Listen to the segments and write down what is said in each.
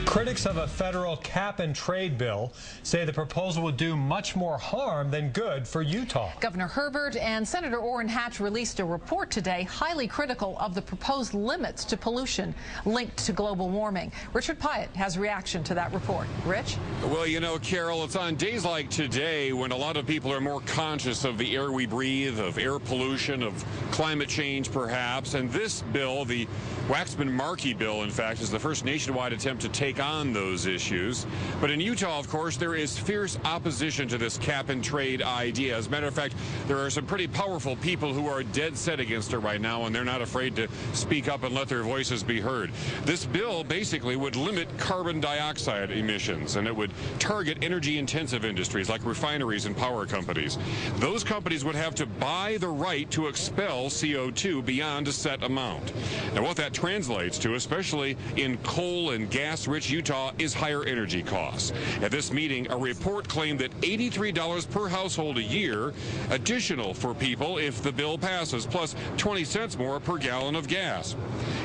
Critics of a federal cap-and-trade bill say the proposal would do much more harm than good for Utah. Governor Herbert and Senator Orrin Hatch released a report today highly critical of the proposed limits to pollution linked to global warming. Richard Pyatt has reaction to that report. Rich? Well, you know, Carol, it's on days like today when a lot of people are more conscious of the air we breathe, of air pollution, of climate change perhaps, and this bill, the Waxman-Markey bill, in fact, is the first nationwide attempt to take on those issues. But in Utah, of course, there is fierce opposition to this cap-and-trade idea. As a matter of fact, there are some pretty powerful people who are dead set against it right now, and they're not afraid to speak up and let their voices be heard. This bill basically would limit carbon dioxide emissions, and it would target energy-intensive industries like refineries and power companies. Those companies would have to buy the right to expel CO2 beyond a set amount. Now, what that translates to, especially in coal and gas-rich Utah, is higher energy costs. At this meeting, a report claimed that $83 per household a year additional for people if the bill passes, plus 20 cents more per gallon of gas.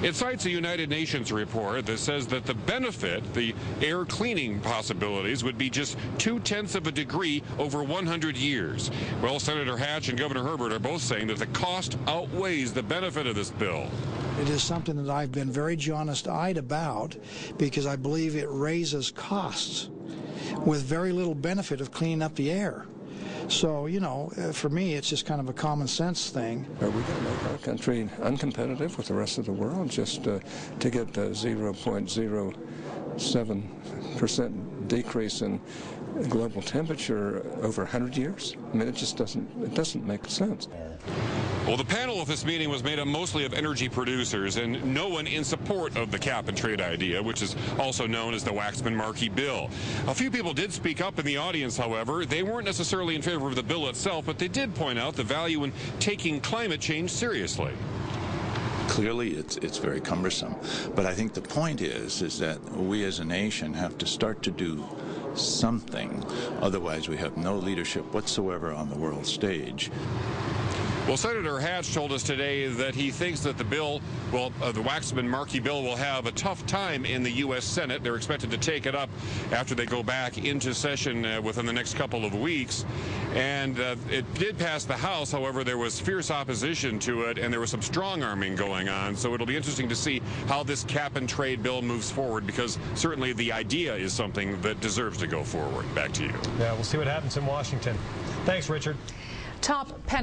It cites a United Nations report that says that the benefit, the air cleaning possibilities, would be just 0.2 of a degree over 100 years. Well, Senator Hatch and Governor Herbert are both saying that the cost outweighs the benefit of this bill. It is something that I've been very jaundiced-eyed about because I believe it raises costs with very little benefit of cleaning up the air. So, you know, for me, it's just kind of a common sense thing. Are we going to make our country uncompetitive with the rest of the world just to get a 0.07% decrease in global temperature over 100 years? I mean, it just doesn't make sense. Well, the panel of this meeting was made up mostly of energy producers and no one in support of the cap-and-trade idea, which is also known as the Waxman-Markey bill. A few people did speak up in the audience, however. They weren't necessarily in favor of the bill itself, but they did point out the value in taking climate change seriously. Clearly, it's very cumbersome. But I think the point is that we as a nation have to start to do something. Otherwise, we have no leadership whatsoever on the world stage. Well, Senator Hatch told us today that he thinks that the bill, the Waxman-Markey bill, will have a tough time in the U.S. Senate. They're expected to take it up after they go back into session within the next couple of weeks. And it did pass the House. However, there was fierce opposition to it, and there was some strong-arming going on. So it'll be interesting to see how this cap-and-trade bill moves forward, because certainly the idea is something that deserves to go forward. Back to you. Yeah, we'll see what happens in Washington. Thanks, Richard. Top penalty.